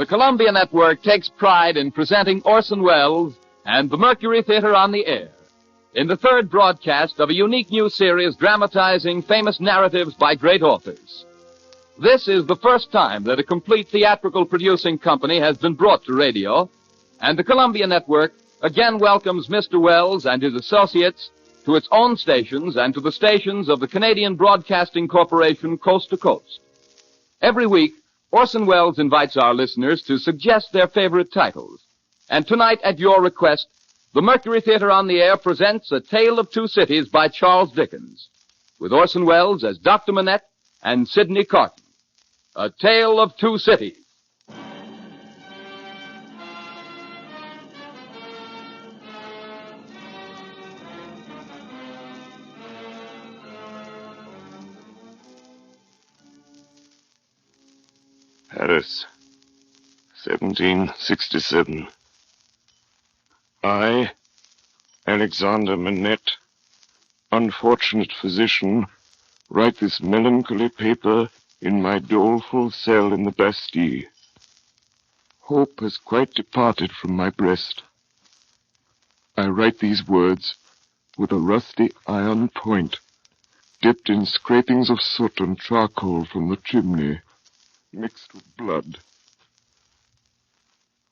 the Columbia Network takes pride in presenting Orson Welles and the Mercury Theater on the air in the third broadcast of a unique new series dramatizing famous narratives by great authors. This is the first time that a complete theatrical producing company has been brought to radio, and the Columbia Network again welcomes Mr. Welles and his associates to its own stations and to the stations of the Canadian Broadcasting Corporation coast to coast. Every week, Orson Welles invites our listeners to suggest their favorite titles. And tonight, at your request, the Mercury Theater on the Air presents A Tale of Two Cities by Charles Dickens, with Orson Welles as Dr. Manette and Sydney Carton. A Tale of Two Cities. Paris, 1767. I, Alexander Manette, unfortunate physician, write this melancholy paper in my doleful cell in the Bastille. Hope has quite departed from my breast. I write these words with a rusty iron point, dipped in scrapings of soot and charcoal from the chimney, mixed with blood.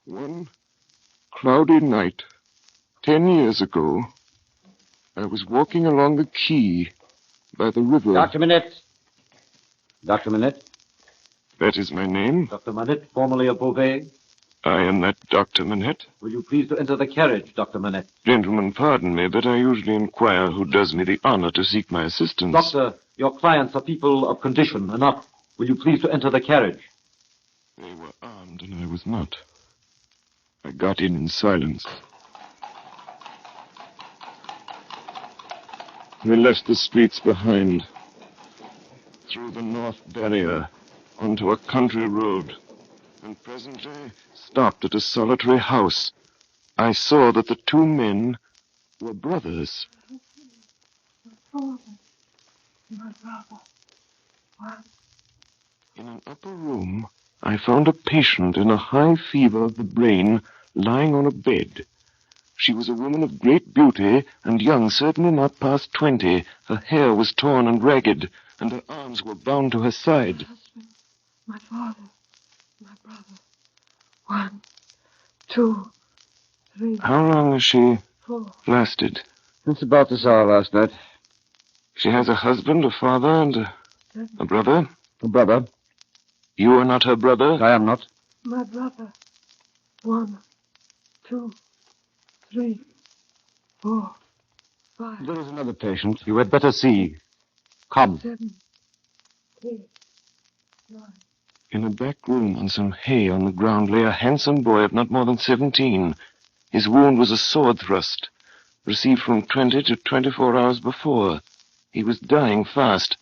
One cloudy night, 10 years ago, I was walking along the quay by the river. Dr. Manette. Dr. Manette. That is my name. Dr. Manette, formerly of Beauvais. I am that Dr. Manette. Will you please to enter the carriage, Dr. Manette? Gentlemen, pardon me, but I usually inquire who does me the honor to seek my assistance. Doctor, your clients are people of condition enough. Will you please to enter the carriage? They were armed, and I was not. I got in silence. We left the streets behind, through the north barrier, onto a country road, and presently stopped at a solitary house. I saw that the two men were brothers. My brother. What? In an upper room, I found a patient in a high fever of the brain lying on a bed. She was a woman of great beauty and young, certainly not past 20. Her hair was torn and ragged, and her arms were bound to her side. My husband, my father, my brother. 1, 2, 3. How long has she 4. lasted? It's about this hour last night. She has a husband, a father, and a brother? A brother. You are not her brother? I am not. My brother. 1, 2, 3, 4, 5. There is another patient. You had better see. Come. 7, 8, 9. In a back room on some hay on the ground lay a handsome boy of not more than 17. His wound was a sword thrust, received from 20 to 24 hours before. He was dying fast.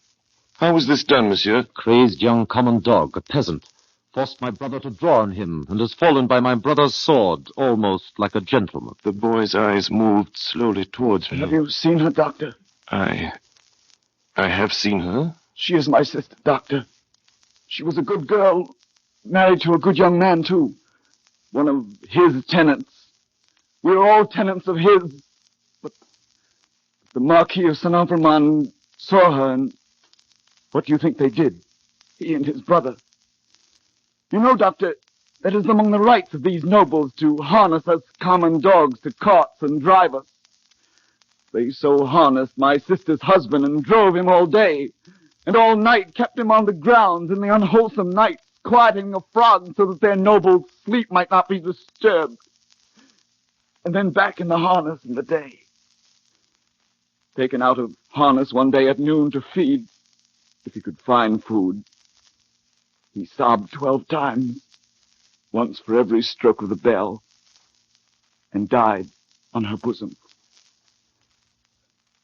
How was this done, monsieur? Crazed young common dog, a peasant, forced my brother to draw on him, and has fallen by my brother's sword, almost like a gentleman. The boy's eyes moved slowly towards me. Have you seen her, Doctor? I have seen her. She is my sister, Doctor. She was a good girl, married to a good young man, too. One of his tenants. We are all tenants of his. But the Marquis of Saint-Amand saw her, and what do you think they did? He and his brother. You know, Doctor, that is among the rights of these nobles to harness us common dogs to carts and drive us. They so harnessed my sister's husband and drove him all day, and all night kept him on the grounds in the unwholesome nights, quieting the frogs so that their noble sleep might not be disturbed. And then back in the harness in the day. Taken out of harness one day at noon to feed, if he could find food. He sobbed 12 times, once for every stroke of the bell, and died on her bosom.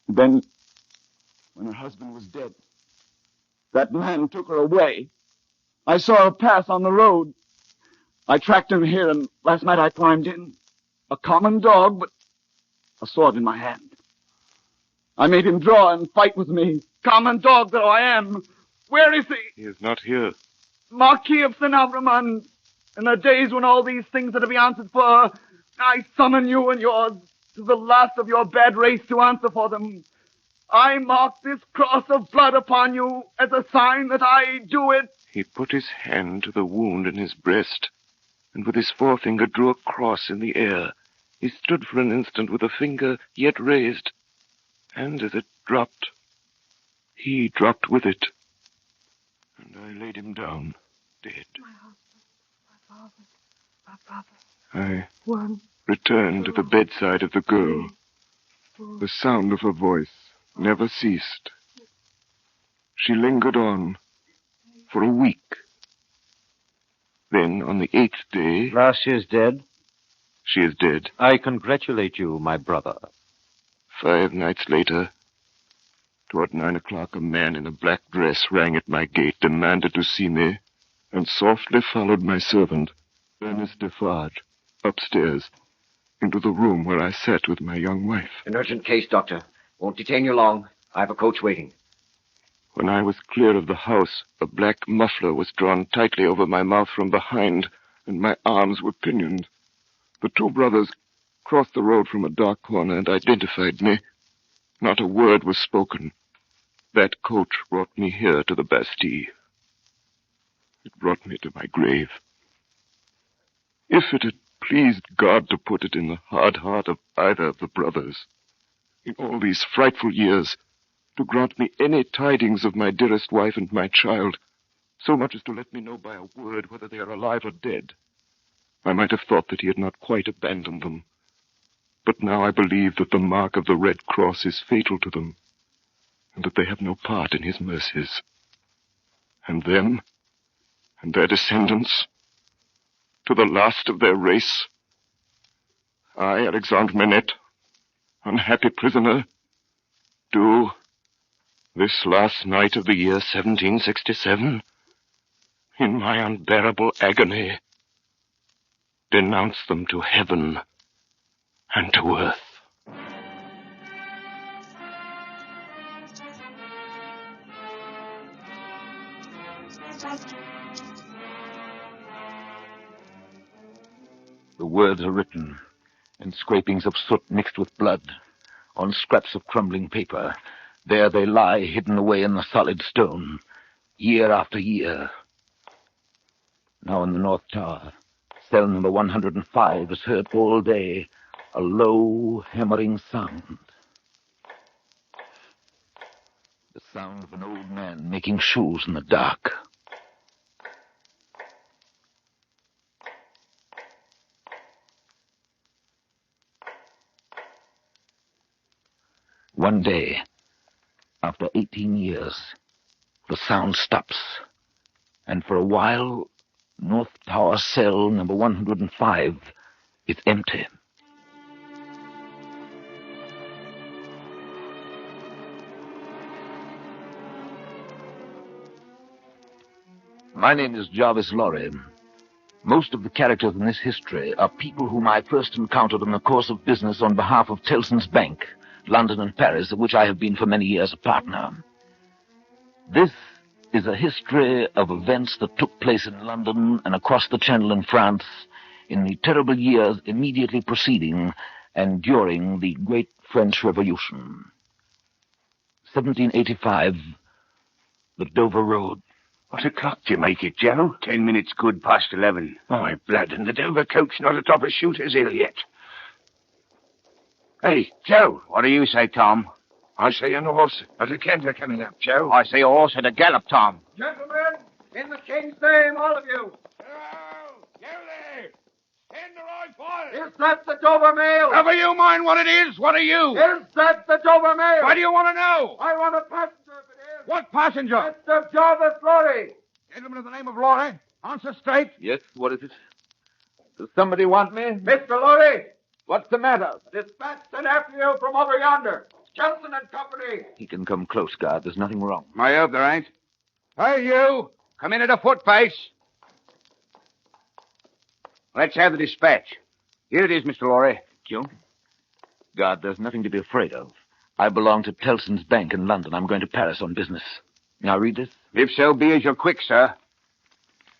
Then, when her husband was dead, that man took her away. I saw her pass on the road. I tracked him here, and last night I climbed in. A common dog, but a sword in my hand. I made him draw and fight with me. Common dog though I am. Where is he? He is not here. Marquis of Saint-Amand, In the days when all these things are to be answered for, I summon you and yours to the last of your bad race to answer for them. I mark this cross of blood upon you as a sign that I do it. He put his hand to the wound in his breast, and with his forefinger drew a cross in the air. He stood for an instant with a finger yet raised, and as it dropped, he dropped with it, and I laid him down, dead. My husband, my father, my brother. I One, returned to the bedside of the girl. four. The sound of her voice never ceased. She lingered on for a week. Then, on the 8th day... Last she is dead? She is dead. I congratulate you, my brother. 5 nights later, toward 9 o'clock, a man in a black dress rang at my gate, demanded to see me, and softly followed my servant, Ernest Defarge, upstairs, into the room where I sat with my young wife. An urgent case, Doctor. Won't detain you long. I have a coach waiting. When I was clear of the house, a black muffler was drawn tightly over my mouth from behind, and my arms were pinioned. The 2 brothers crossed the road from a dark corner and identified me. Not a word was spoken. That coach brought me here to the Bastille. It brought me to my grave. If it had pleased God to put it in the hard heart of either of the brothers, in all these frightful years, to grant me any tidings of my dearest wife and my child, so much as to let me know by a word whether they are alive or dead, I might have thought that he had not quite abandoned them. But now I believe that the mark of the Red Cross is fatal to them, and that they have no part in his mercies. And them, and their descendants, to the last of their race, I, Alexandre Manette, unhappy prisoner, do, this last night of the year 1767, in my unbearable agony, denounce them to heaven and to earth. The words are written in scrapings of soot mixed with blood, on scraps of crumbling paper. There they lie, hidden away in the solid stone, year after year. Now in the North Tower, cell number 105 is heard all day, a low, hammering sound. The sound of an old man making shoes in the dark. One day, after 18 years, the sound stops, and for a while, North Tower cell number 105 is empty. My name is Jarvis Lorry. Most of the characters in this history are people whom I first encountered in the course of business on behalf of Tellson's Bank, London and Paris, of which I have been for many years a partner. This is a history of events that took place in London and across the Channel in France in the terrible years immediately preceding and during the Great French Revolution. 1785, the Dover Road. What o'clock do you make it, Joe? 10 minutes good past 11. My blood, and the Dover coach not atop a shooter's hill yet. Hey, Joe. What do you say, Tom? I see an horse at a canter coming up, Joe. I see a horse at a gallop, Tom. Gentlemen, in the king's name, all of you. Hello! You there! Stand the right fire! Is that the Dover Mail? Never you mind what it is. What are you? Is that the Dover Mail? What do you want to know? I want a passenger if it is. What passenger? Mr. Jarvis Lorry. Gentleman of the name of Lorry. Answer straight. Yes, what is it? Does somebody want me? Mr. Lorry, What's the matter? dispatch sent after you from over yonder. Johnson and Company. He can come close, guard. There's nothing wrong. I hope there ain't. Hey, you. Come in at a footpace. Let's have the dispatch. Here it is, Mr. Lorry. Thank you. Guard, there's nothing to be afraid of. I belong to Tellson's Bank in London. I'm going to Paris on business. Now read this. If so be as you're quick, sir.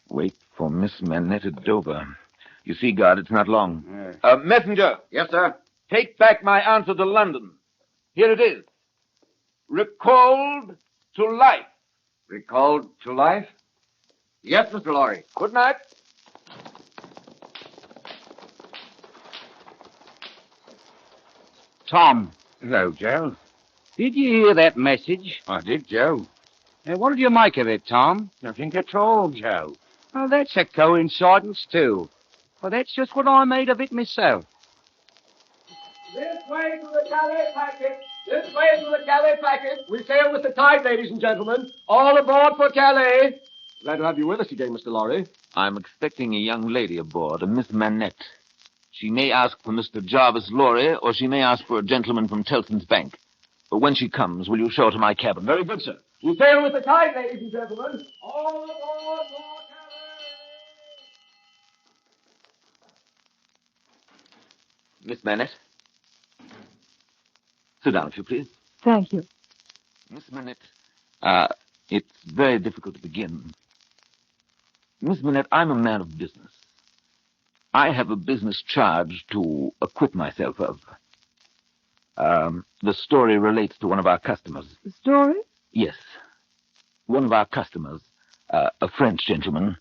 Wait For Miss Manette at Dover. You see, guard, it's not long. Messenger. Yes, sir. Take back my answer to London. Here it is. Recalled to life. Recalled to life? Yes, Mr. Lorry. Good night. Tom, Hello, Joe. did you hear that message? I did, Joe. What did you make of it, Tom? Nothing at all, Joe. Oh, that's a coincidence, too. Well, that's just what I made of it myself. This way to the Calais packet. This way to the Calais packet. We sail with the tide, ladies and gentlemen. All aboard for Calais. Glad to have you with us again, Mr. Lorry. I'm expecting a young lady aboard, a Miss Manette. She may ask for Mr. Jarvis Lorry, or she may ask for a gentleman from Tellson's Bank. But when she comes, will you show her to my cabin? Very good, sir. We sail with the tide, ladies and gentlemen. All aboard for Calais. Miss Manette? Sit down, if you please. Thank you. Miss Manette, it's very difficult to begin. Miss Manette, I'm a man of business. I have a business charge to acquit myself of. The story relates to one of our customers. The story? Yes. One of our customers, a French gentleman,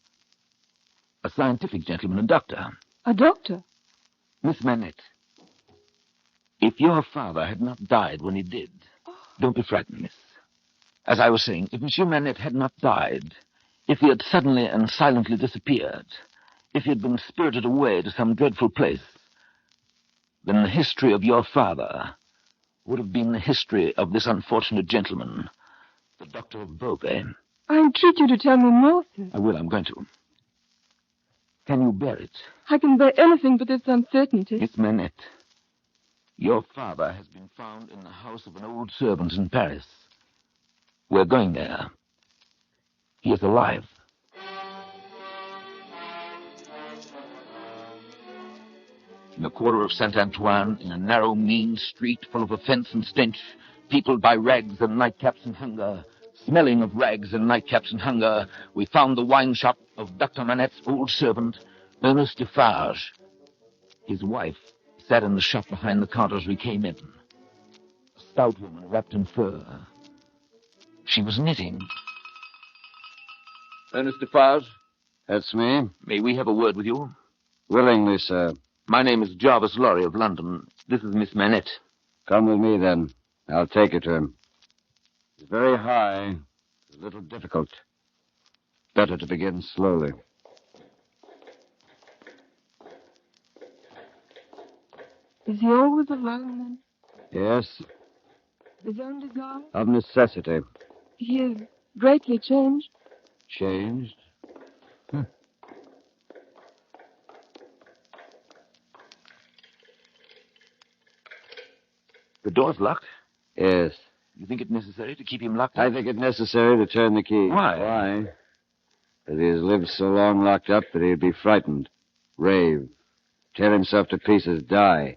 a scientific gentleman, a doctor. A doctor? Miss Manette, if your father had not died when he did, don't be frightened, miss. As I was saying, if Monsieur Manette had not died, if he had suddenly and silently disappeared, if he had been spirited away to some dreadful place, then the history of your father would have been the history of this unfortunate gentleman, the Doctor of Beauvais. I entreat you to tell me more, sir. I will, I'm going to. Can you bear it? I can bear anything but this uncertainty. Miss Manette, your father has been found in the house of an old servant in Paris. We're going there. He is alive. In the quarter of Saint-Antoine, in a narrow, mean street full of offense and stench, peopled by rags and nightcaps and hunger, smelling of rags and nightcaps and hunger, we found the wine shop of Dr. Manette's old servant, Ernest Defarge. His wife sat in the shop behind the counter as we came in. A stout woman wrapped in fur. She was knitting. Ernest Defarge? That's me. May we have a word with you? Willingly, sir. My name is Jarvis Lorry of London. This is Miss Manette. Come with me, then. I'll take you to him. It's very high. It's a little difficult. Better to begin slowly. Is he always alone, then? Yes, His own desire? of necessity. He is greatly changed. Changed? The door's locked. Yes. You think it necessary to keep him locked I up? think it necessary to turn the key. Why? Why? Because he has lived so long locked up that he'd be frightened, rave, tear himself to pieces, die.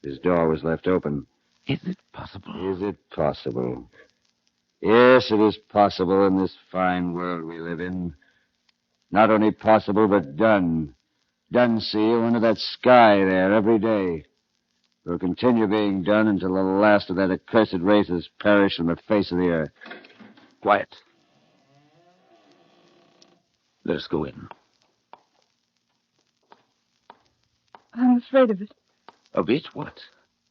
His door was left open. Is it possible? Is it possible? Yes, it is possible in this fine world we live in. Not only possible, but done. Done, see you, under that sky there every day. It will continue being done until the last of that accursed race has perished from the face of the earth. Quiet. Let us go in. I'm afraid of it. Of it? What?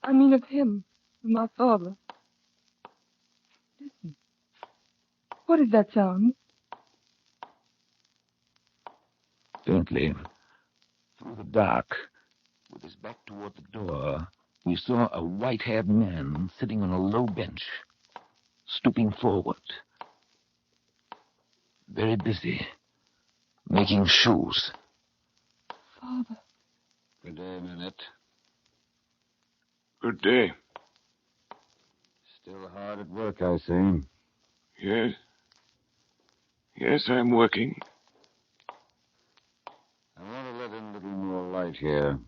I mean of him, of my father. Listen. What is that sound? Faintly, through the dark, with his back toward the door, we saw a white-haired man sitting on a low bench, stooping forward. Very busy, making shoes. Father. Good day, Manette. Good day. Still hard at work, I see. Yes. Yes, I'm working. I want to let in a little more light here.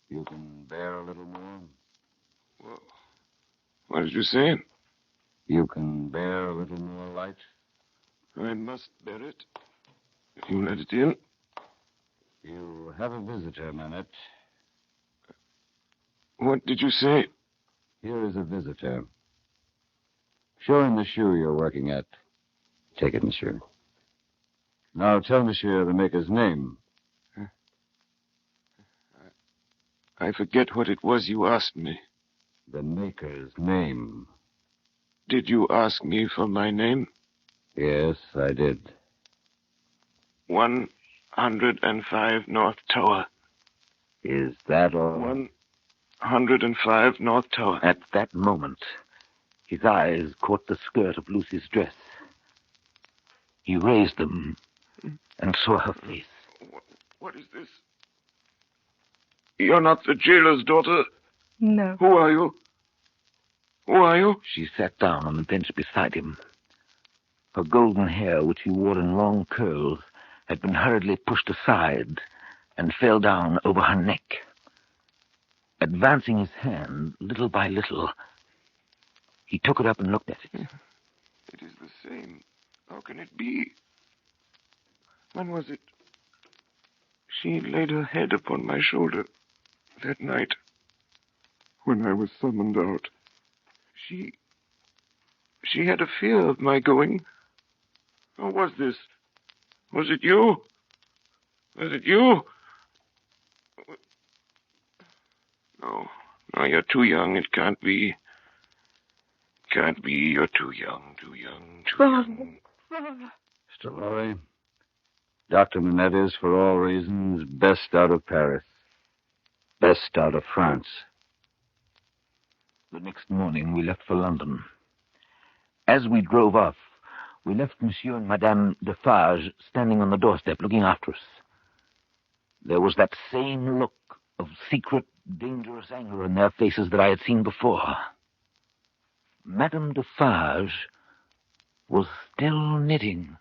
You can bear a little more? Well, what did you say? You can bear a little more light? I must bear it. If you let it in. You have a visitor, Manette. What did you say? Here is a visitor. Show him the shoe you're working at. Take it, monsieur. Now tell monsieur the maker's name. I forget what it was you asked me. The maker's name. Did you ask me for my name? Yes, I did. 105 North Tower. Is that all? 105 North Tower. At that moment, his eyes caught the skirt of Lucy's dress. He raised them and saw her face. What is this? You're not the jailer's daughter. No. Who are you? Who are you? She sat down on the bench beside him. Her golden hair, which she wore in long curls, had been hurriedly pushed aside and fell down over her neck. Advancing his hand, little by little, he took it up and looked at it. It is the same. How can it be? When was it? She laid her head upon my shoulder that night when I was summoned out. She had a fear of my going. Or was this? Was it you? Was it you? No, you're too young. It can't be. Can't be. You're too young, too young, too young. Mr. Lorry, Dr. Manette is, for all reasons, best out of Paris. Best out of France. The next morning, we left for London. As we drove off, we left Monsieur and Madame Defarge standing on the doorstep looking after us. There was that same look of secret, dangerous anger in their faces that I had seen before. Madame Defarge was still knitting.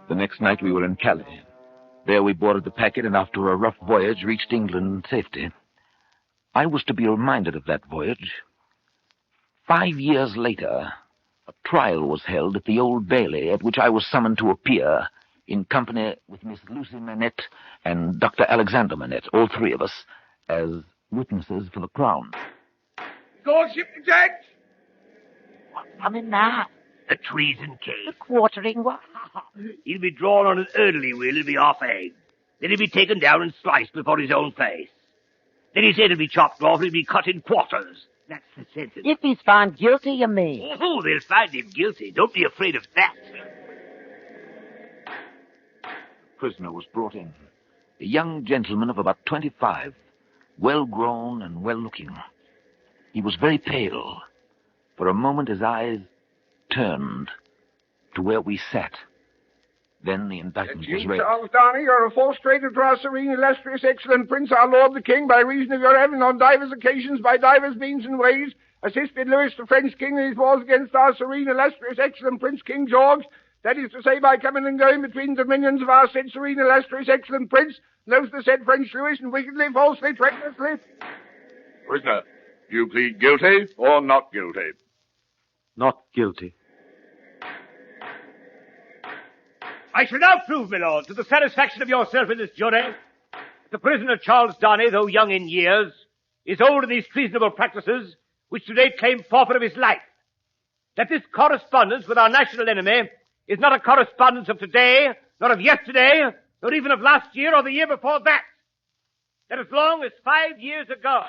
The next night we were in Calais. There we boarded the packet and after a rough voyage reached England in safety. I was to be reminded of that voyage. 5 years later, a trial was held at the Old Bailey at which I was summoned to appear in company with Miss Lucy Manette and Dr. Alexander Manette, all three of us, as witnesses for the Crown. Lordship the judge? What's coming now? A treason case. The quartering what? He'll be drawn on an early will, he'll be half-egged. Then he'll be taken down and sliced before his own face. Then his head will be chopped off and he'll be cut in quarters. That's the sentence. If he's found guilty, you mean? Oh, they'll find him guilty. Don't be afraid of that. The prisoner was brought in. A young gentleman of about 25, well-grown and well-looking. He was very pale. For a moment his eyes turned to where we sat. Then the indictment was read. Charles Darnay, you're a false traitor to our serene, illustrious, excellent Prince, our Lord the King, by reason of your having on divers occasions, by divers means and ways, assisted Louis the French King in his wars against our serene, illustrious, excellent Prince, King George. That is to say, by coming and going between the dominions of our said serene, illustrious, excellent Prince, those the said French Louis, and wickedly, falsely, treacherously. Prisoner, do you plead guilty or not guilty? Not guilty. I shall now prove, my lord, to the satisfaction of yourself in this jury, the prisoner Charles Darnay, though young in years, is old in these treasonable practices which today claim forfeit of his life. That this correspondence with our national enemy is not a correspondence of today, nor of yesterday, nor even of last year or the year before that. That as long as 5 years ago...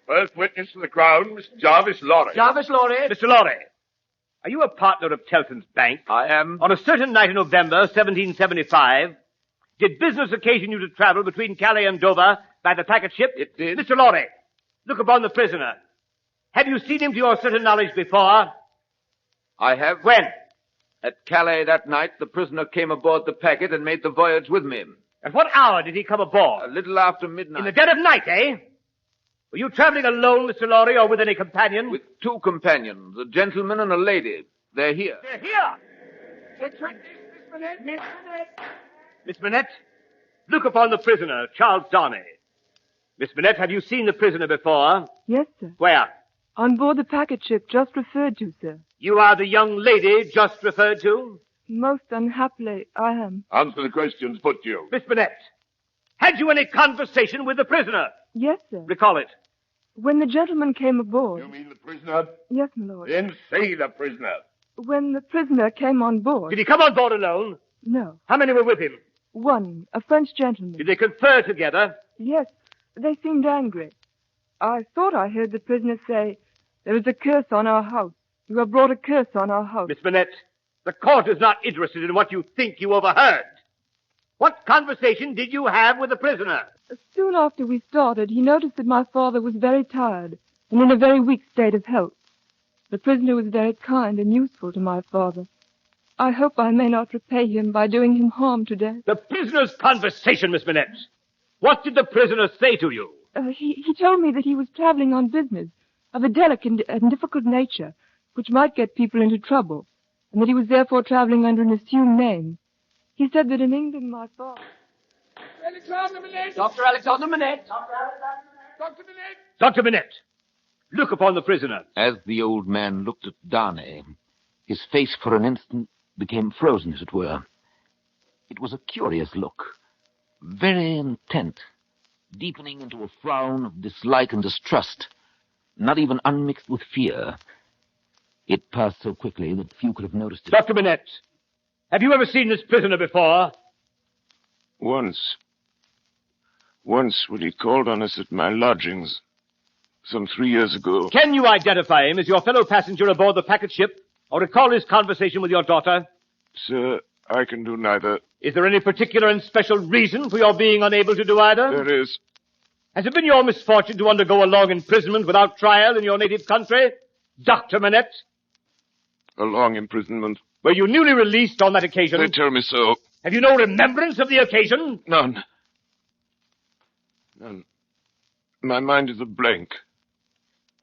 First witness to the Crown, Mr. Jarvis Lorry. Jarvis Lorry. Mr. Lorry, are you a partner of Telton's Bank? I am. On a certain night in November, 1775, did business occasion you to travel between Calais and Dover by the packet ship? It did. Mr. Lorry, look upon the prisoner. Have you seen him to your certain knowledge before? I have. When? At Calais that night, the prisoner came aboard the packet and made the voyage with me. At what hour did he come aboard? A little after midnight. In the dead of night, eh? Were you traveling alone, Mr. Lorry, or with any companion? With two companions, a gentleman and a lady. They're here. They're here! It's right, Miss Manette. Miss Manette. Miss Manette, look upon the prisoner, Charles Darnay. Miss Manette, have you seen the prisoner before? Yes, sir. Where? On board the packet ship just referred to, sir. You are the young lady just referred to? Most unhappily, I am. Answer the questions put to you. Miss Burnett, had you any conversation with the prisoner? Yes, sir. Recall it. When the gentleman came aboard... You mean the prisoner? Yes, my lord. Then say the prisoner. When the prisoner came on board... Did he come on board alone? No. How many were with him? One, a French gentleman. Did they confer together? Yes, they seemed angry. I thought I heard the prisoner say, "There is a curse on our house. You have brought a curse on our house." Miss Burnett, the court is not interested in what you think you overheard. What conversation did you have with the prisoner? Soon after we started, he noticed that my father was very tired and in a very weak state of health. The prisoner was very kind and useful to my father. I hope I may not repay him by doing him harm today. The prisoner's conversation, Miss Burnett. What did the prisoner say to you? He told me that he was traveling on business of a delicate and difficult nature, which might get people into trouble, and that he was therefore traveling under an assumed name. He said that in England my father... Dr. Alexander Manette. Dr. Manette, look upon the prisoner. As the old man looked at Darnay, his face for an instant became frozen, as it were. It was a curious look, very intent, deepening into a frown of dislike and distrust, not even unmixed with fear. It passed so quickly that few could have noticed it. Dr. Manette, have you ever seen this prisoner before? Once when he called on us at my lodgings some 3 years ago. Can you identify him as your fellow passenger aboard the packet ship, or recall his conversation with your daughter? Sir, I can do neither. Is there any particular and special reason for your being unable to do either? There is. Has it been your misfortune to undergo a long imprisonment without trial in your native country, Dr. Manette? A long imprisonment. Were you newly released on that occasion? They tell me so. Have you no remembrance of the occasion? None. My mind is a blank.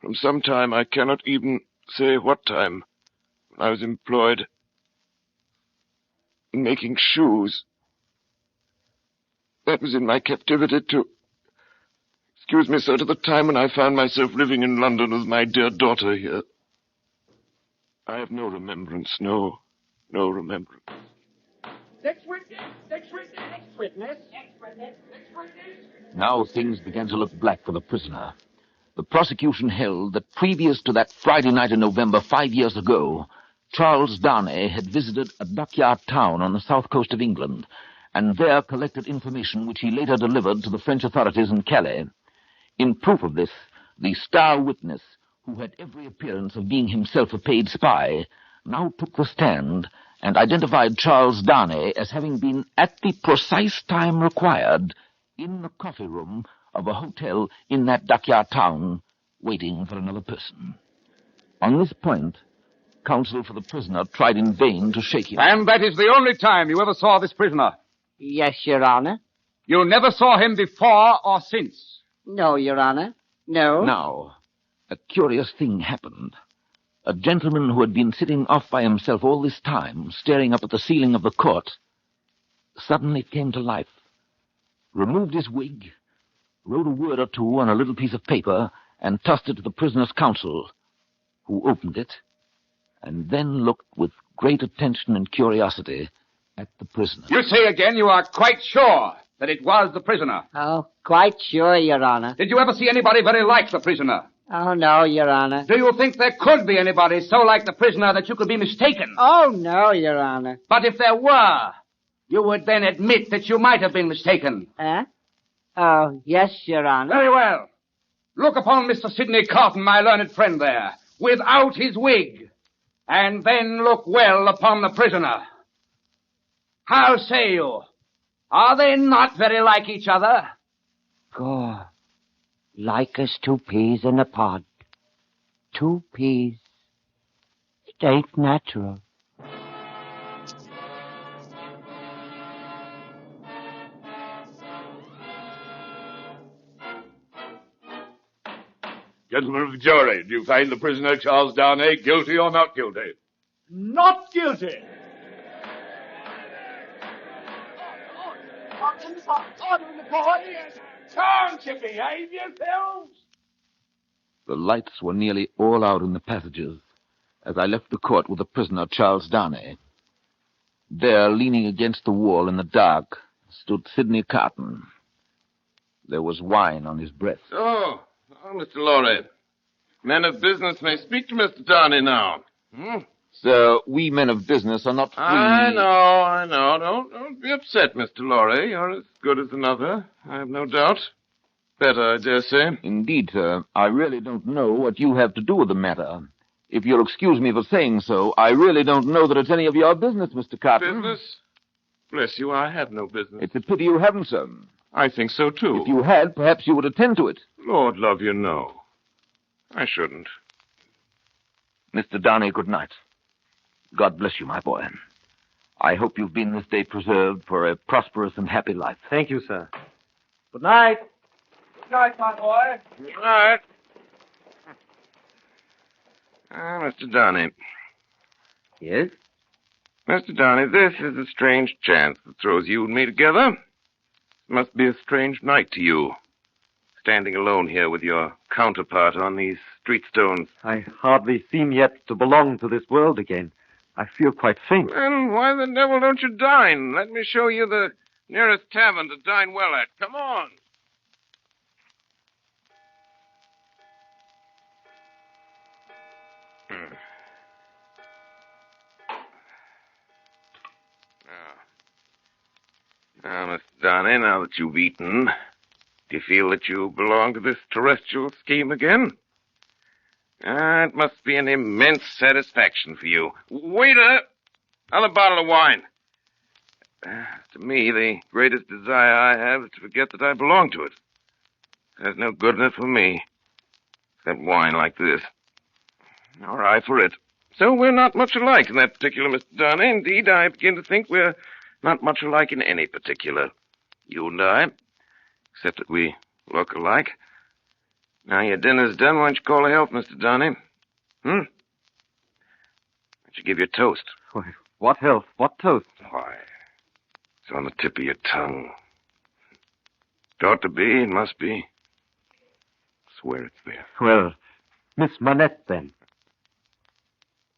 From some time, I cannot even say what time, I was employed in making shoes. That was in my captivity to... Excuse me, sir, to the time when I found myself living in London with my dear daughter here. I have no remembrance, no remembrance. Next witness, next witness, next witness, next witness, next witness. Now things began to look black for the prisoner. The prosecution held that previous to that Friday night in November 5 years ago, Charles Darnay had visited a dockyard town on the south coast of England, and there collected information which he later delivered to the French authorities in Calais. In proof of this, the star witness, who had every appearance of being himself a paid spy, now took the stand and identified Charles Darnay as having been at the precise time required in the coffee room of a hotel in that dockyard town, waiting for another person. On this point, counsel for the prisoner tried in vain to shake him. And that is the only time you ever saw this prisoner? Yes, Your Honor. You never saw him before or since? No, Your Honor. No. Now, a curious thing happened. A gentleman who had been sitting off by himself all this time, staring up at the ceiling of the court, suddenly came to life, removed his wig, wrote a word or two on a little piece of paper, and tossed it to the prisoner's counsel, who opened it, and then looked with great attention and curiosity at the prisoner. You say again you are quite sure that it was the prisoner? Oh, quite sure, Your Honor. Did you ever see anybody very like the prisoner? Oh, no, Your Honor. Do you think there could be anybody so like the prisoner that you could be mistaken? Oh, no, Your Honor. But if there were, you would then admit that you might have been mistaken. Eh? Oh, yes, Your Honor. Very well. Look upon Mr. Sydney Carton, my learned friend there, without his wig, and then look well upon the prisoner. How say you? Are they not very like each other? God, like as two peas in a pod. Two peas. It ain't natural. Gentlemen of the jury, do you find the prisoner Charles Darnay guilty or not guilty? Not guilty. Order in the boys. Can't you behave yourselves? The lights were nearly all out in the passages as I left the court with the prisoner, Charles Darnay. There, leaning against the wall in the dark, stood Sydney Carton. There was wine on his breath. Oh, Mr. Lorry. Men of business may speak to Mr. Darnay now. Sir, we men of business are not free. I know. Don't be upset, Mr. Lorry. You're as good as another, I have no doubt. Better, I dare say. Indeed, sir. I really don't know what you have to do with the matter. If you'll excuse me for saying so, I really don't know that it's any of your business, Mr. Carton. Business? Bless you, I have no business. It's a pity you haven't, sir. I think so, too. If you had, perhaps you would attend to it. Lord love you, no. I shouldn't. Mr. Darnay, good night. God bless you, my boy. I hope you've been this day preserved for a prosperous and happy life. Thank you, sir. Good night. Good night, my boy. Good night. Mr. Darnay. Yes? Mr. Darnay, this is a strange chance that throws you and me together. It must be a strange night to you, standing alone here with your counterpart on these street stones. I hardly seem yet to belong to this world again. I feel quite faint. Then why the devil don't you dine? Let me show you the nearest tavern to dine well at. Come on. Now, Mr. Darnay, now that you've eaten, do you feel that you belong to this terrestrial scheme again? It must be an immense satisfaction for you. Waiter, another bottle of wine. To me, the greatest desire I have is to forget that I belong to it. There's no good in it for me, except wine like this. All right for it. So we're not much alike in that particular, Mr. Darnay. Indeed, I begin to think we're not much alike in any particular. You and I, except that we look alike. Now your dinner's done, why don't you call a health, Mr. Darnay? Why don't you give your toast? Why, what health? What toast? Why, it's on the tip of your tongue. It ought to be, it must be. I swear it's there. Well, Miss Manette, then.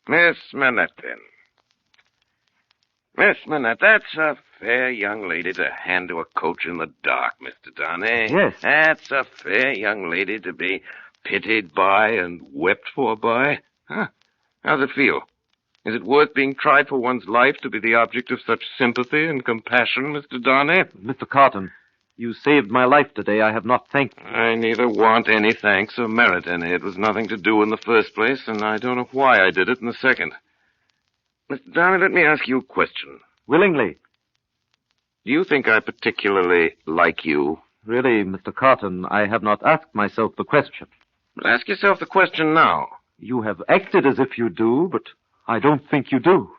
Miss Manette, then. Miss Manette, that's a fair young lady to hand to a coach in the dark, Mr. Darnay. Yes. That's a fair young lady to be pitied by and wept for by. Huh? How's it feel? Is it worth being tried for one's life to be the object of such sympathy and compassion, Mr. Darnay? Mr. Carton, you saved my life today. I have not thanked you. I neither want any thanks or merit any. It was nothing to do in the first place, and I don't know why I did it in the second. Mr. Darnay, let me ask you a question. Willingly. Do you think I particularly like you? Really, Mr. Carton, I have not asked myself the question. But ask yourself the question now. You have acted as if you do, but I don't think you do.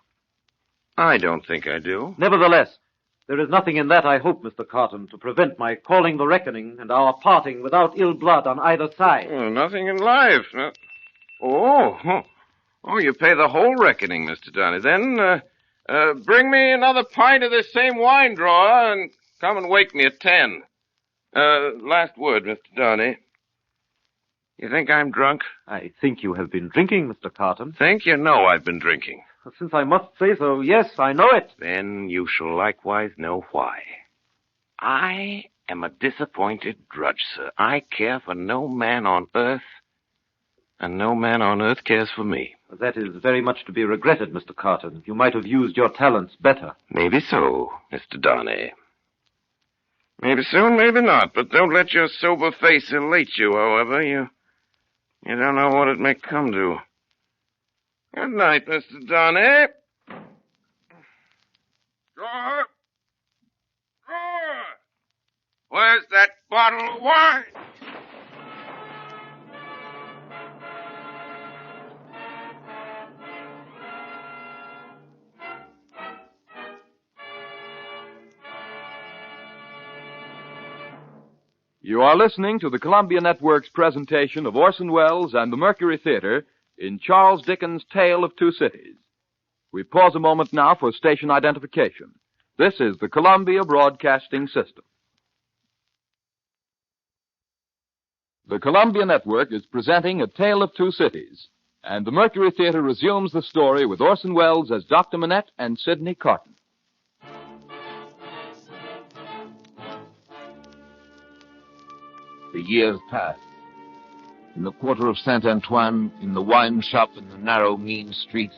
I don't think I do. Nevertheless, there is nothing in that, I hope, Mr. Carton, to prevent my calling the reckoning and our parting without ill blood on either side. Oh, nothing in life. Oh, you pay the whole reckoning, Mr. Darnay. Then, bring me another pint of this same wine drawer and come and wake me at 10. Last word, Mr. Darnay. You think I'm drunk? I think you have been drinking, Mr. Carton. Think you know I've been drinking? Since I must say so, yes, I know it. Then you shall likewise know why. I am a disappointed drudge, sir. I care for no man on earth, and no man on earth cares for me. That is very much to be regretted, Mr. Carton. You might have used your talents better. Maybe so, Mr. Darnay. Maybe so, maybe not. But don't let your sober face elate you, however. You don't know what it may come to. Good night, Mr. Darnay. Drawer! Where's that bottle of wine? You are listening to the Columbia Network's presentation of Orson Welles and the Mercury Theater in Charles Dickens' Tale of Two Cities. We pause a moment now for station identification. This is the Columbia Broadcasting System. The Columbia Network is presenting A Tale of Two Cities, and the Mercury Theater resumes the story with Orson Welles as Dr. Manette and Sydney Carton. The years pass. In the quarter of Saint-Antoine, in the wine shop, in the narrow, mean streets,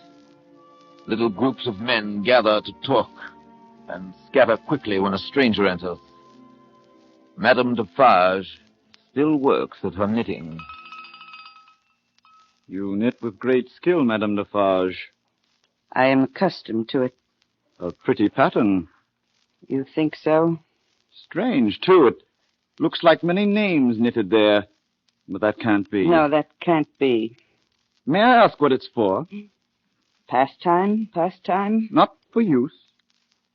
little groups of men gather to talk and scatter quickly when a stranger enters. Madame Defarge still works at her knitting. You knit with great skill, Madame Defarge. I am accustomed to it. A pretty pattern. You think so? Strange, too. It looks like many names knitted there. But that can't be. No, that can't be. May I ask what it's for? Pastime? Not for use.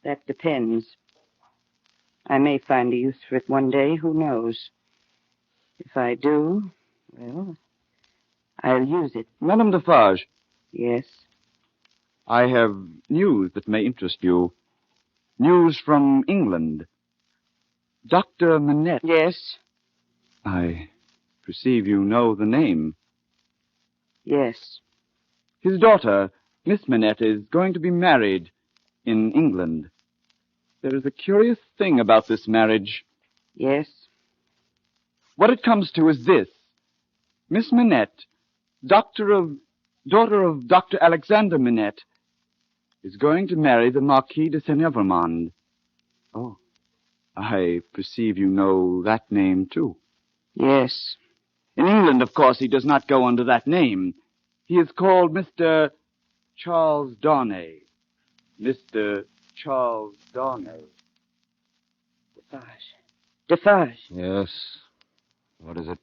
That depends. I may find a use for it one day, who knows? If I do, well, I'll use it. Madame Defarge. Yes? I have news that may interest you. News from England. Dr. Manette. Yes? I perceive you know the name. Yes. His daughter, Miss Manette, is going to be married in England. There is a curious thing about this marriage. Yes? What it comes to is this. Miss Manette, daughter of Dr. Alexander Manette, is going to marry the Marquis de Saint-Evremond. Oh, I perceive you know that name, too. Yes. In England, of course, he does not go under that name. He is called Mr. Charles Darnay. Mr. Charles Darnay. Defarge. Yes? What is it?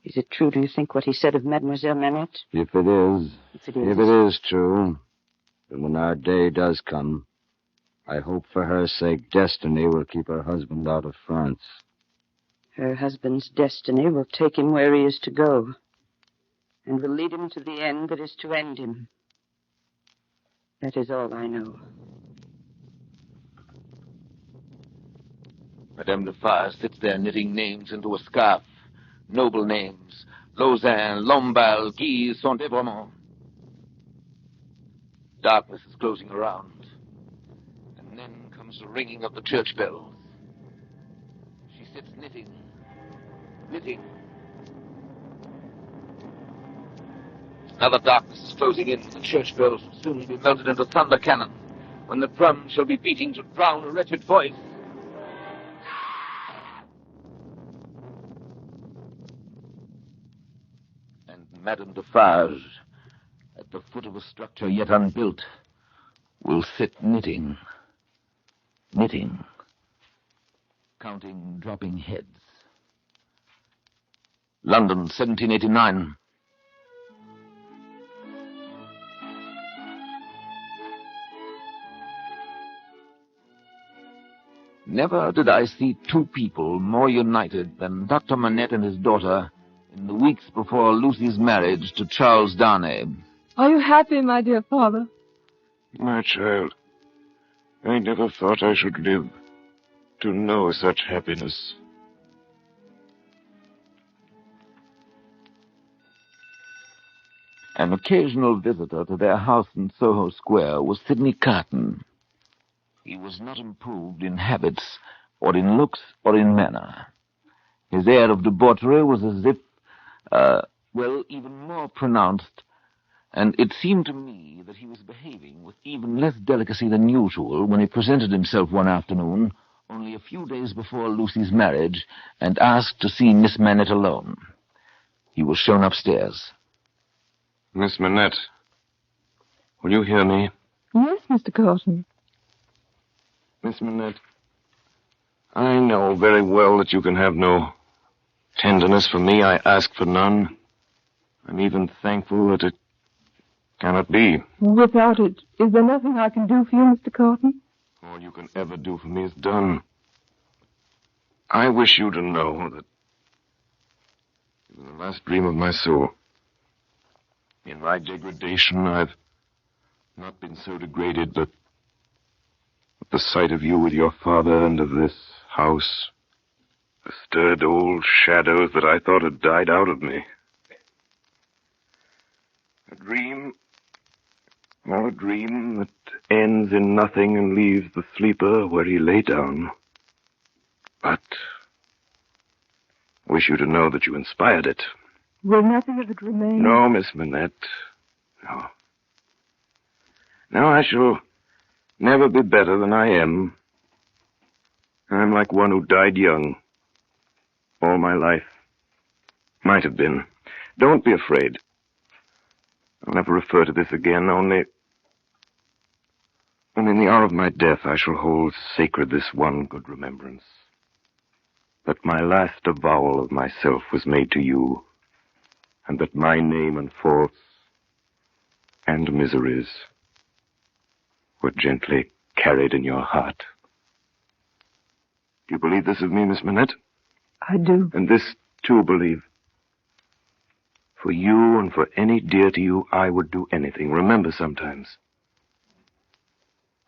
Is it true, do you think, what he said of Mademoiselle Manette? If it is. If it is true, then when our day does come, I hope for her sake destiny will keep her husband out of France. Her husband's destiny will take him where he is to go, and will lead him to the end that is to end him. That is all I know. Madame Defarge sits there knitting names into a scarf. Noble names. Lausanne, Lamballe, Guise, Saint-Evremond. Darkness is closing around. And then comes the ringing of the church bells. She sits knitting. Now the darkness is closing in. The church bells will soon be melted into thunder cannon, when the drums shall be beating to drown a wretched voice. And Madame Defarge, at the foot of a structure yet unbuilt, will sit knitting, counting dropping heads. London, 1789. Never did I see two people more united than Dr. Manette and his daughter in the weeks before Lucy's marriage to Charles Darnay. Are you happy, my dear father? My child, I never thought I should live to know such happiness. An occasional visitor to their house in Soho Square was Sydney Carton. He was not improved in habits, or in looks, or in manner. His air of debauchery was as if, even more pronounced, and it seemed to me that he was behaving with even less delicacy than usual when he presented himself one afternoon, only a few days before Lucy's marriage, and asked to see Miss Manette alone. He was shown upstairs. Miss Manette, will you hear me? Yes, Mr. Carton. Miss Manette, I know very well that you can have no tenderness for me. I ask for none. I'm even thankful that it cannot be. Without it, is there nothing I can do for you, Mr. Carton? All you can ever do for me is done. I wish you to know that you were the last dream of my soul. In my degradation, I've not been so degraded, but at the sight of you with your father and of this house, The stirred old shadows that I thought had died out of me. A dream that ends in nothing and leaves the sleeper where he lay down. But I wish you to know that you inspired it. Will nothing of it remain? No, Miss Manette. No. No, I shall never be better than I am. I'm like one who died young. All my life. Might have been. Don't be afraid. I'll never refer to this again, only in the hour of my death I shall hold sacred this one good remembrance. That my last avowal of myself was made to you, and that my name and faults and miseries were gently carried in your heart. Do you believe this of me, Miss Manette? I do. And this, too, believe. For you and for any dear to you, I would do anything. Remember sometimes.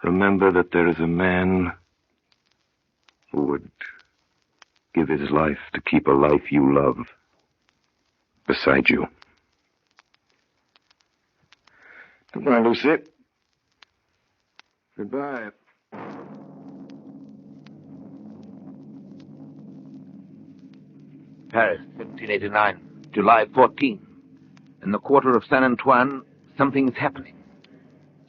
Remember that there is a man who would give his life to keep a life you love beside you. Goodbye, Lucy. Goodbye. Paris, 1789, July 14. In the quarter of Saint Antoine, something's happening.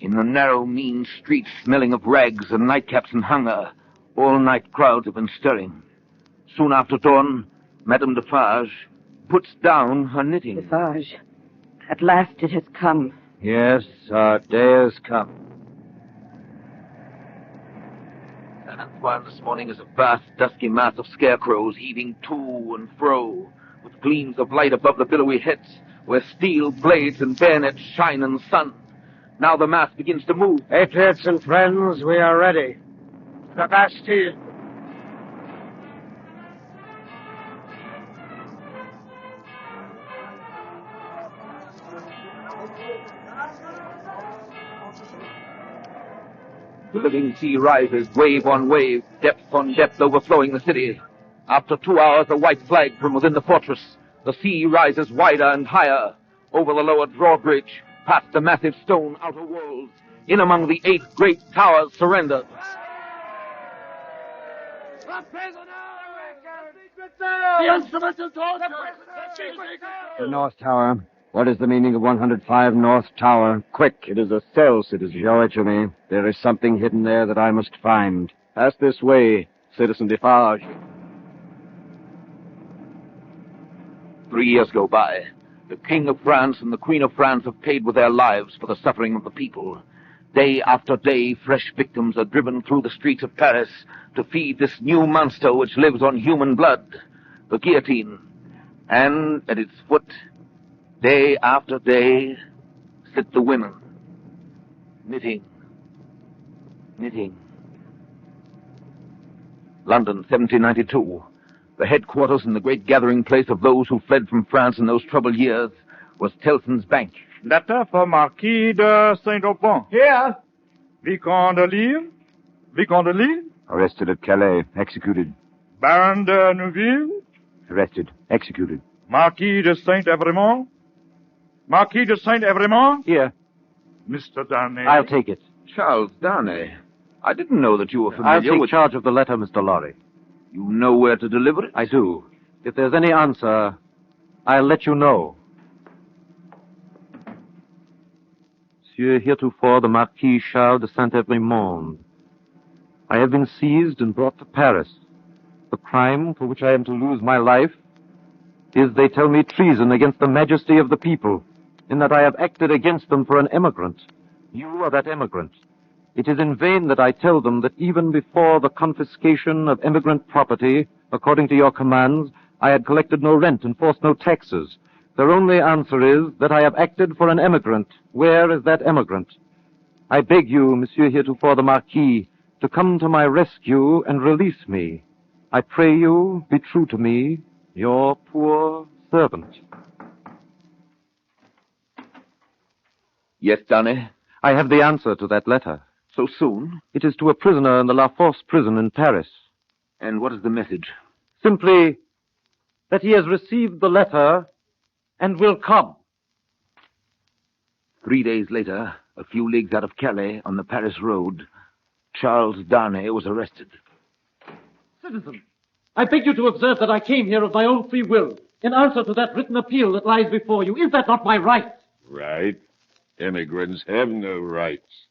In the narrow, mean streets smelling of rags and nightcaps and hunger, all-night crowds have been stirring. Soon after dawn, Madame Defarge puts down her knitting. Defarge, at last it has come. Yes, our day has come. Saint Antoine this morning is a vast, dusky mass of scarecrows heaving to and fro, with gleams of light above the billowy heads, where steel blades and bayonets shine in the sun. Now the mass begins to move. Patriots and friends, we are ready. The Bastille. The living sea rises, wave on wave, depth on depth, overflowing the city. After 2 hours, a white flag from within the fortress. The sea rises wider and higher, over the lower drawbridge, past the massive stone outer walls, in among the 8 great towers surrendered. The North Tower. What is the meaning of 105 North Tower? Quick. It is a cell, citizen. Show it to me. There is something hidden there that I must find. Pass this way, Citizen Defarge. 3 years go by. The King of France and the Queen of France have paid with their lives for the suffering of the people. Day after day, fresh victims are driven through the streets of Paris to feed this new monster which lives on human blood, the guillotine. And at its foot, day after day, sit the women, knitting. London, 1792. The headquarters and the great gathering place of those who fled from France in those troubled years was Tellson's Bank. Letter for Marquis de Saint-Aubin. Here. Vicomte de Lille. Vicomte de Lille. Arrested at Calais. Executed. Baron de Neuville. Arrested. Executed. Marquis de Saint-Evremont. Marquis de Saint-Evremont. Here. Mr. Darnay. I'll take it. Charles Darnay. I didn't know that you were familiar I'll take with... charge of the letter, Mr. Lorry. You know where to deliver it? I do. If there's any answer, I'll let you know. Monsieur, heretofore the Marquis Charles de Saint-Evremond. I have been seized and brought to Paris. The crime for which I am to lose my life is, they tell me, treason against the majesty of the people, in that I have acted against them for an emigrant. You are that emigrant. It is in vain that I tell them that even before the confiscation of emigrant property, according to your commands, I had collected no rent and forced no taxes. Their only answer is that I have acted for an emigrant. Where is that emigrant? I beg you, Monsieur heretofore the Marquis, to come to my rescue and release me. I pray you, be true to me, your poor servant. Yes, Darnay? I have the answer to that letter. So soon? It is to a prisoner in the La Force prison in Paris. And what is the message? Simply that he has received the letter and will come. 3 days later, a few leagues out of Calais, on the Paris road, Charles Darnay was arrested. Citizen, I beg you to observe that I came here of my own free will, in answer to that written appeal that lies before you. Is that not my right? Right? Immigrants have no rights.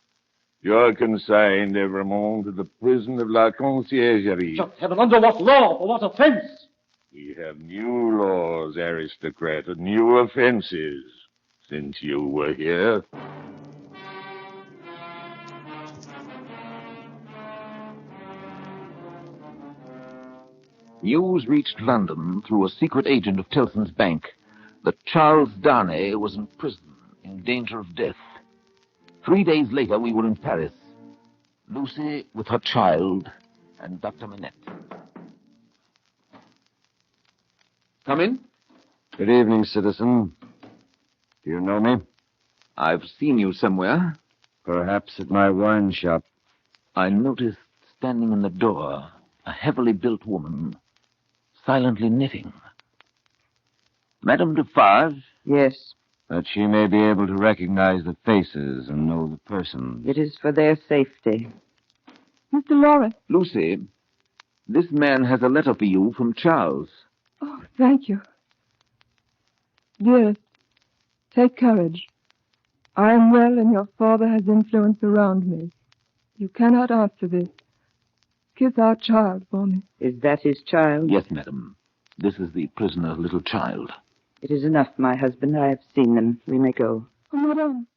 You're consigned, Evremont, to the prison of La Conciergerie. Just heaven, under what law? For what offense? We have new laws, aristocrat, and new offenses since you were here. News reached London through a secret agent of Tellson's bank that Charles Darnay was in prison, in danger of death. 3 days later, we were in Paris. Lucy with her child and Dr. Manette. Come in. Good evening, citizen. Do you know me? I've seen you somewhere. Perhaps at my wine shop. I noticed standing in the door a heavily built woman, silently knitting. Madame Defarge? Yes. That she may be able to recognize the faces and know the person. It is for their safety. Mr. Lawrence. Lucy, this man has a letter for you from Charles. Oh, thank you. Dearest, take courage. I am well, and your father has influence around me. You cannot answer this. Kiss our child for me. Is that his child? Yes, madam. This is the prisoner's little child. It is enough, my husband. I have seen them. We may go. Oh, Madame.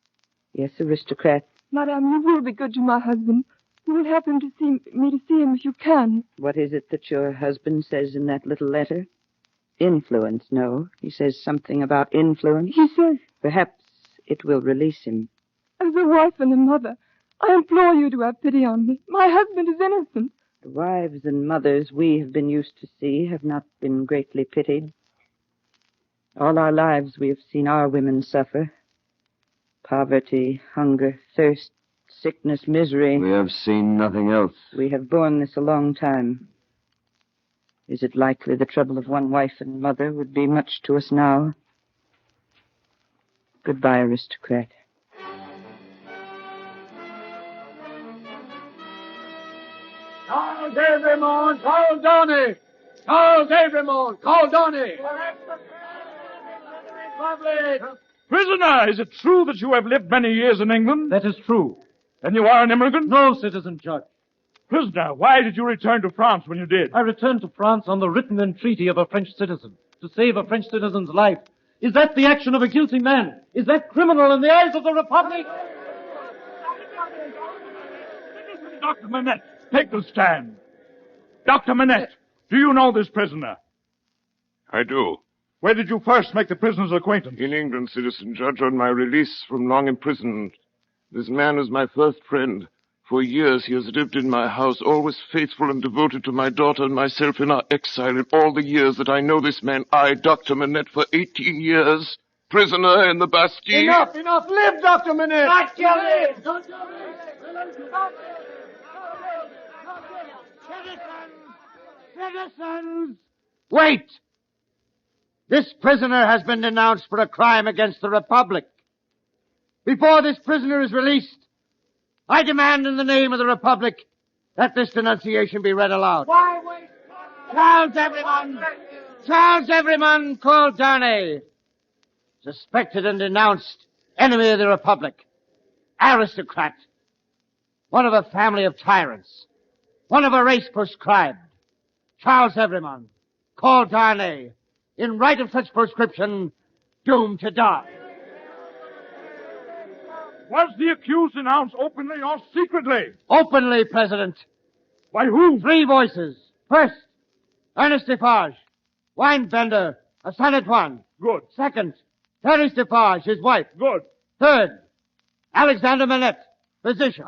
Yes, aristocrat. Madame, you will be good to my husband. You will help him to see me to see him if you can. What is it that your husband says in that little letter? Influence, no. He says something about influence. He says... Perhaps it will release him. As a wife and a mother, I implore you to have pity on me. My husband is innocent. The wives and mothers we have been used to see have not been greatly pitied. All our lives we have seen our women suffer. Poverty, hunger, thirst, sickness, misery. We have seen nothing else. We have borne this a long time. Is it likely the trouble of one wife and mother would be much to us now? Goodbye, aristocrat. Charles Evremont, call Donny! Charles Evremont, call Donny! Prisoner, is it true that you have lived many years in England? That is true. Then you are an immigrant? No, citizen judge. Prisoner, why did you return to France when you did? I returned to France on the written entreaty of a French citizen to save a French citizen's life. Is that the action of a guilty man? Is that criminal in the eyes of the Republic? Dr. Manette, take the stand. Dr. Manette, do you know this prisoner? I do. Where did you first make the prisoner's acquaintance? In England, citizen judge, on my release from long imprisonment. This man is my first friend. For years he has lived in my house, always faithful and devoted to my daughter and myself in our exile. In all the years that I know this man, I, Dr. Manette, for 18 years, prisoner in the Bastille. Enough! Live, Dr. Manette! Not your live! Citizens! Wait! This prisoner has been denounced for a crime against the Republic. Before this prisoner is released, I demand in the name of the Republic that this denunciation be read aloud. Why wait? Charles Everyman called Darnay, suspected and denounced enemy of the Republic, aristocrat, one of a family of tyrants, one of a race proscribed. Charles Everyman called Darnay, in right of such proscription, doomed to die. Was the accused denounced openly or secretly? Openly, President. By whom? 3 voices. First, Ernest Defarge, wine vendor of Saint Antoine. Good. Second, Thérèse Defarge, his wife. Good. Third, Alexander Manette, physician.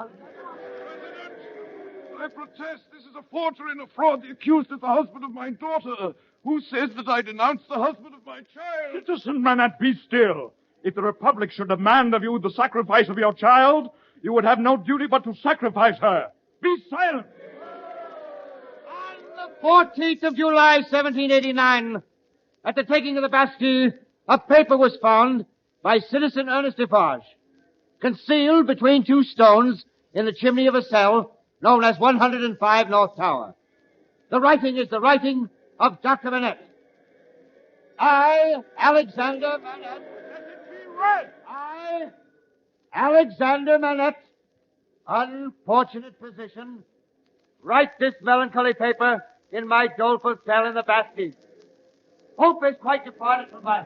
I protest this is a forgery and a fraud. The accused is the husband of my daughter, who says that I denounced the husband of my child. Citizen Manette, be still. If the Republic should demand of you the sacrifice of your child, you would have no duty but to sacrifice her. Be silent. On the 14th of July, 1789, at the taking of the Bastille, a paper was found by Citizen Ernest Defarge, concealed between two stones in the chimney of a cell known as 105 North Tower. The writing is the writing of Dr. Manette. I, Alexander Manette. I, Alexander Manette, unfortunate physician, write this melancholy paper in my doleful cell in the Bastille. Hope is quite departed from my...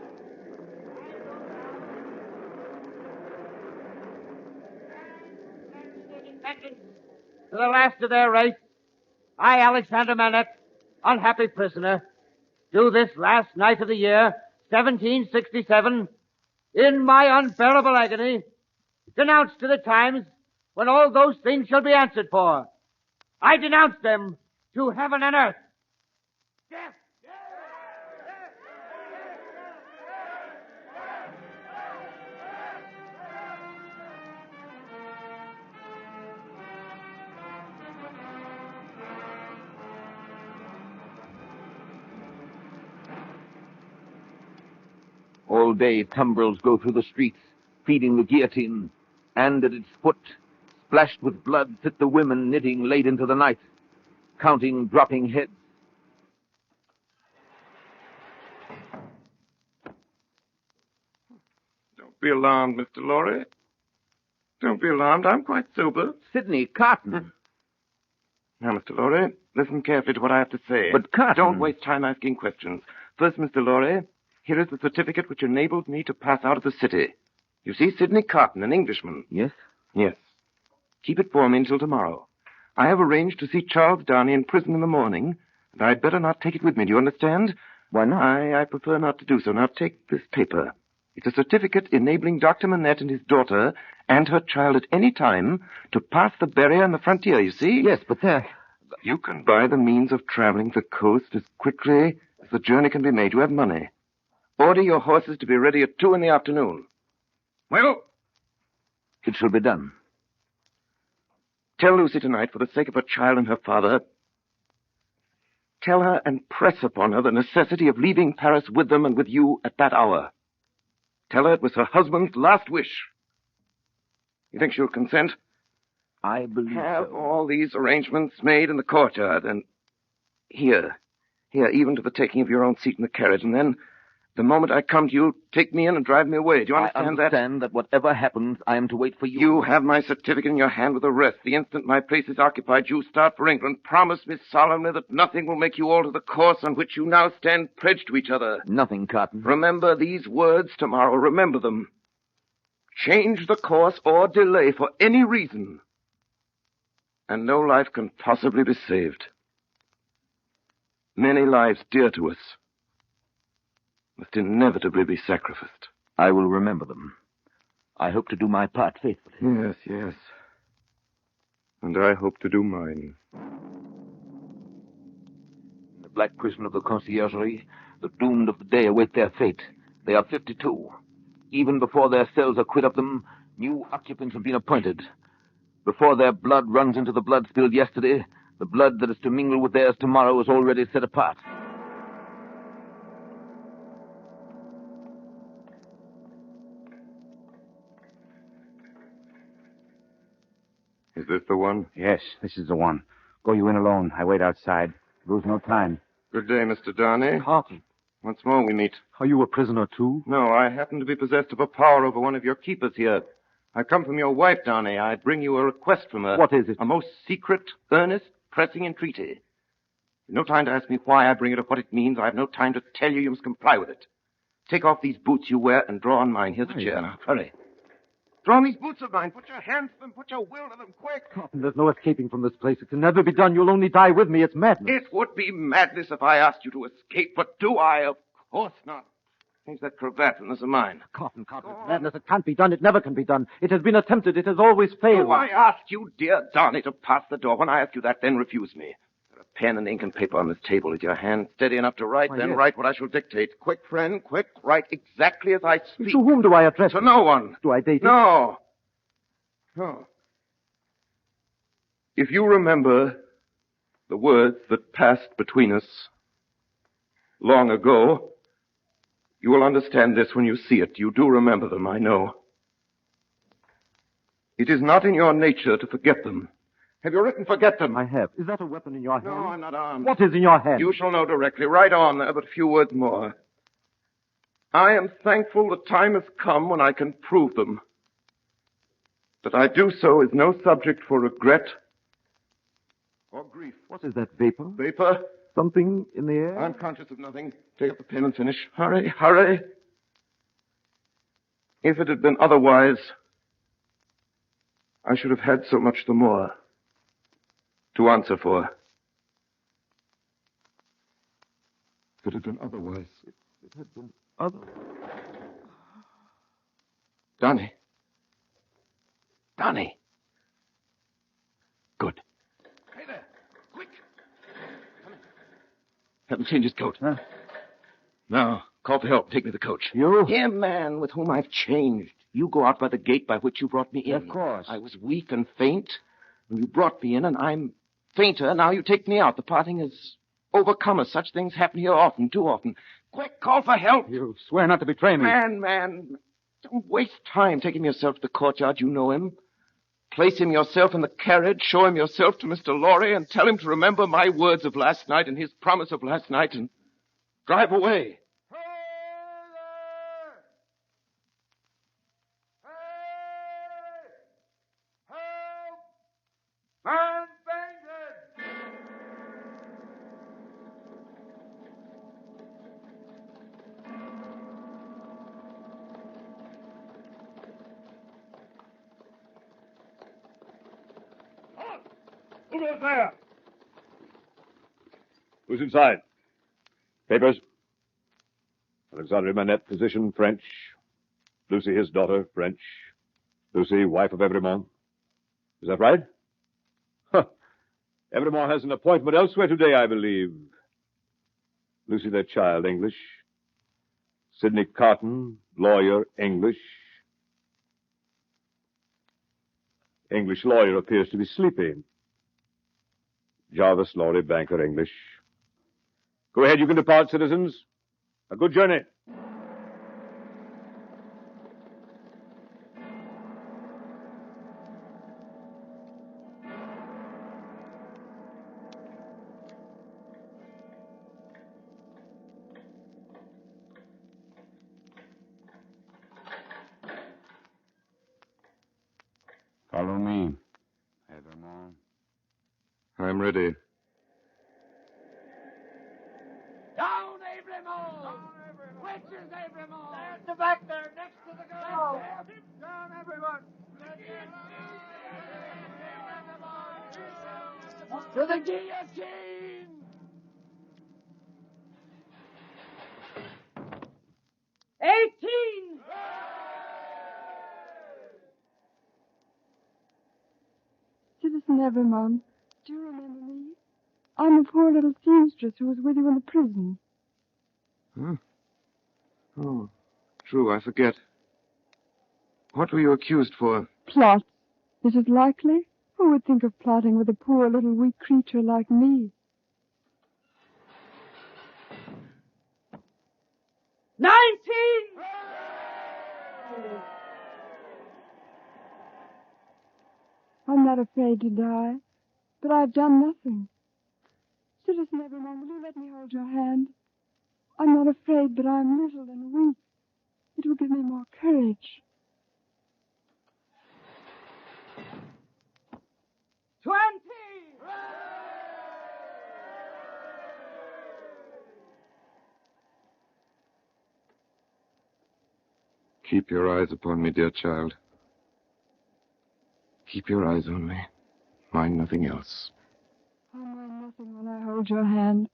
To the last of their race, I, Alexander Manette, unhappy prisoner, do this last night of the year, 1767, in my unbearable agony, denounce to the times when all those things shall be answered for. I denounce them to heaven and earth. Death! All day tumbrils go through the streets, feeding the guillotine, and at its foot, splashed with blood, sit the women knitting late into the night, counting dropping heads. Don't be alarmed, Mr. Lorry. Don't be alarmed. I'm quite sober. Sydney Carton. Now, Mr. Lorry, listen carefully to what I have to say. But, Carton... Don't waste time asking questions. First, Mr. Lorry, here is the certificate which enables me to pass out of the city. You see, Sydney Carton, an Englishman. Yes? Yes. Keep it for me until tomorrow. I have arranged to see Charles Darnay in prison in the morning, and I'd better not take it with me. Do you understand? Why not? I prefer not to do so. Now, take this paper. It's a certificate enabling Dr. Manette and his daughter and her child at any time to pass the barrier on the frontier, you see? Yes, but you can buy the means of traveling the coast as quickly as the journey can be made. You have money. Order your horses to be ready at 2 in the afternoon. Well? It shall be done. Tell Lucy tonight, for the sake of her child and her father, tell her and press upon her the necessity of leaving Paris with them and with you at that hour. Tell her it was her husband's last wish. You think she'll consent? I believe Have so. all these arrangements made in the courtyard, and here, even to the taking of your own seat in the carriage, and then, the moment I come to you, take me in and drive me away. Do you understand that? I understand that whatever happens, I am to wait for you. You have my certificate in your hand with the rest. The instant my place is occupied, you start for England. Promise me solemnly that nothing will make you alter the course on which you now stand pledged to each other. Nothing, Carton. Remember these words tomorrow. Remember them. Change the course or delay for any reason, and no life can possibly be saved. Many lives dear to us must inevitably be sacrificed. I will remember them. I hope to do my part faithfully. Yes, yes. And I hope to do mine. In the black prison of the conciergerie, the doomed of the day await their fate. They are 52. Even before their cells are quit of them, new occupants have been appointed. Before their blood runs into the blood spilled yesterday, the blood that is to mingle with theirs tomorrow is already set apart. Is this the one? Yes, this is the one. Go you in alone. I wait outside. Lose no time. Good day, Mr. Darnay. Carton. Once more we meet. Are you a prisoner, too? No, I happen to be possessed of a power over one of your keepers here. I come from your wife, Darnay. I bring you a request from her. What is it? A most secret, earnest, pressing entreaty. You've no time to ask me why I bring it or what it means. I have no time to tell you. You must comply with it. Take off these boots you wear and draw on mine. Here's a chair now. Hurry. Draw on these boots of mine. Put your hands to them. Put your will to them. Quick. Carton, there's no escaping from this place. It can never be done. You'll only die with me. It's madness. It would be madness if I asked you to escape, but do I? Of course not. Change that cravat and this of mine. Carton, it's madness. It can't be done. It never can be done. It has been attempted. It has always failed. Do I ask you, dear Darnay, to pass the door? When I ask you that, then refuse me. There are pen and ink and paper on this table. With your hand steady enough to write, then yes. Write what I shall dictate. Quick, friend, quick. Write exactly as I speak. To whom do I address To no one. Do I date No. No. If you remember the words that passed between us long ago. You will understand this when you see it. You do remember them, I know. It is not in your nature to forget them. Have you written forget them? I have. Is that a weapon in your hand? No, I'm not armed. What is in your hand? You shall know directly. Right on there, but a few words more. I am thankful the time has come when I can prove them. That I do so is no subject for regret or grief. What is that, vapor? Vapor? Something in the air? I'm conscious of nothing. Take up the pen and finish. Hurry, hurry. If it had been otherwise, I should have had so much the more to answer for. If it had been otherwise. It had been other. Donnie. Donnie. Good. Hey there. Quick. Come in. Have him change his coat. Huh? Now, call for help. Take me to the coach. You? Him, man, with whom I've changed. You go out by the gate by which you brought me in. Of course. I was weak and faint, and you brought me in, and I'm fainter. Now you take me out. The parting has overcome us. Such things happen here often, too often. Quick, call for help. You swear not to betray me. Man, don't waste time. Take him yourself to the courtyard. You know him. Place him yourself in the carriage. Show him yourself to Mr. Lorry and tell him to remember my words of last night and his promise of last night and drive away. Man fainted! Who goes there? Who's inside? Papers? Alexandre Manette, physician, French. Lucy, his daughter, French. Lucy, wife of Evremont. Is that right? Huh. Evremont has an appointment elsewhere today, I believe. Lucy, their child, English. Sydney Carton, lawyer, English. English lawyer appears to be sleeping. Jarvis Lorry, banker, English. Go ahead, you can depart, citizens. A good journey. Follow me. Evermore. I'm ready. Down, Abramo! Which is Abramo? There at the back there, next to the girl. Down, everyone. To the guillotine! Citizen Evermond, do you remember me? I'm the poor little seamstress who was with you in the prison. Huh? Oh, true, I forget. What were you accused for? Plot. Is it likely? Who would think of plotting with a poor little weak creature like me? 19! I'm not afraid to die, but I've done nothing. Citizen Evermond, will you let me hold your hand? I'm not afraid, but I'm little and weak. It will give me more courage. 20! Keep your eyes upon me, dear child. Keep your eyes on me. Mind nothing else. I'll mind nothing when I hold your hand.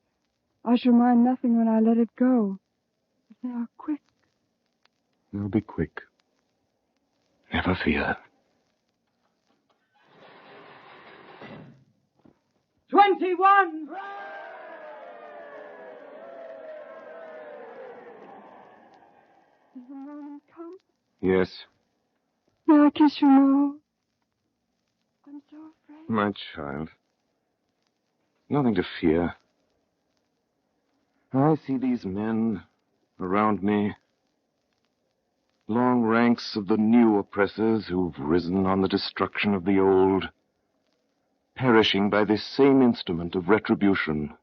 I shall mind nothing when I let it go. If they are quick. They'll be quick. Never fear. 21! Is the moment come? Yes, May I kiss you now? I'm so afraid. my child. Nothing to fear. I see these men around me, long ranks of the new oppressors who've risen on the destruction of the old, perishing by this same instrument of retribution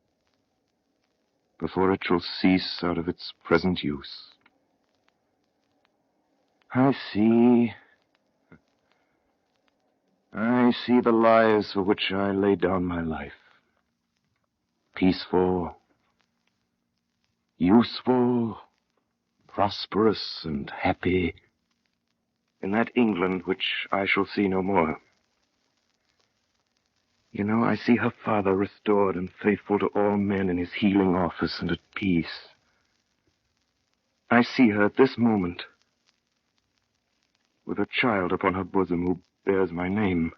before it shall cease out of its present use. I see the lives for which I laid down my life. Peaceful, useful, prosperous, and happy in that England which I shall see no more. You know, I see her father restored and faithful to all men in his healing office and at peace. I see her at this moment with a child upon her bosom who bears my name.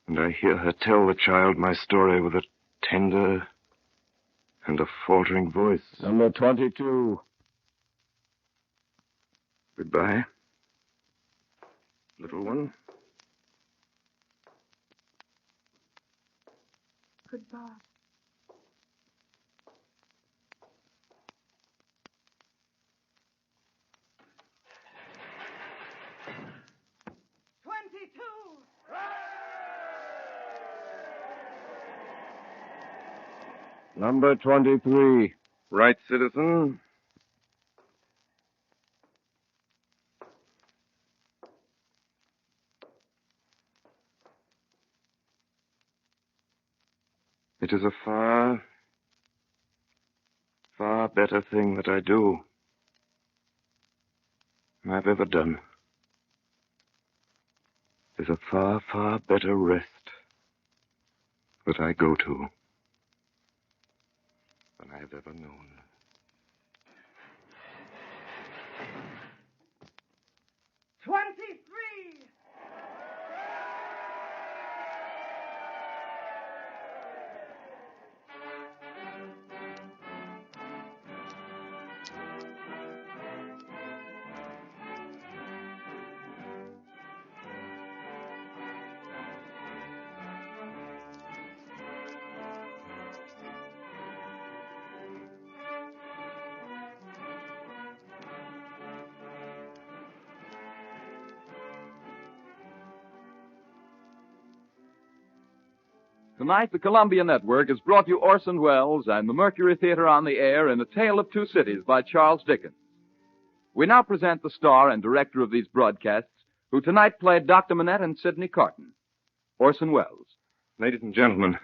And I hear her tell the child my story with a tender and a faltering voice. Number 22. Goodbye, little one. Goodbye. Number 23. Right, citizen. It is a far, far better thing that I do than I've ever done. There's a far, far better rest that I go to than I have ever known. Tonight, the Columbia Network has brought you Orson Welles and the Mercury Theater on the air in A Tale of Two Cities by Charles Dickens. We now present the star and director of these broadcasts, who tonight played Dr. Manette and Sydney Carton, Orson Welles. Ladies and gentlemen,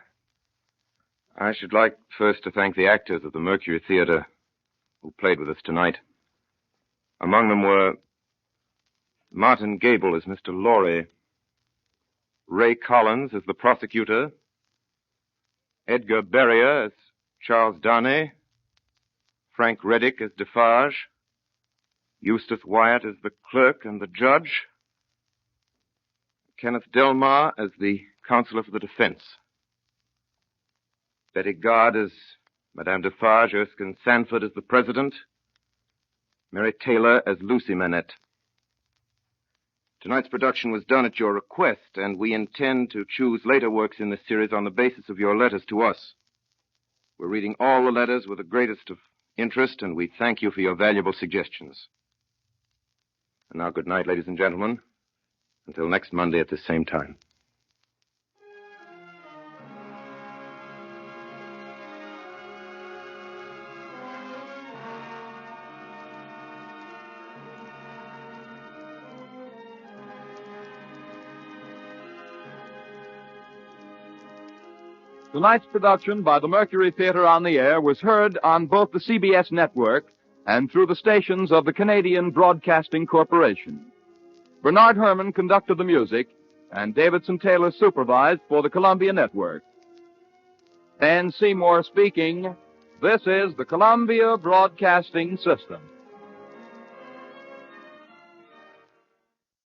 I should like first to thank the actors of the Mercury Theater who played with us tonight. Among them were Martin Gable as Mr. Laurie, Ray Collins as the prosecutor, Edgar Berrier as Charles Darnay, Frank Reddick as Defarge, Eustace Wyatt as the clerk and the judge, Kenneth Delmar as the counselor for the defense, Betty Gard as Madame Defarge, Erskine Sanford as the president, Mary Taylor as Lucy Manette. Tonight's production was done at your request, and we intend to choose later works in this series on the basis of your letters to us. We're reading all the letters with the greatest of interest, and we thank you for your valuable suggestions. And now, good night, ladies and gentlemen. Until next Monday at this same time. Tonight's production by the Mercury Theater on the air was heard on both the CBS network and through the stations of the Canadian Broadcasting Corporation. Bernard Herrmann conducted the music, and Davidson Taylor supervised for the Columbia Network. Ann Seymour speaking. This is the Columbia Broadcasting System.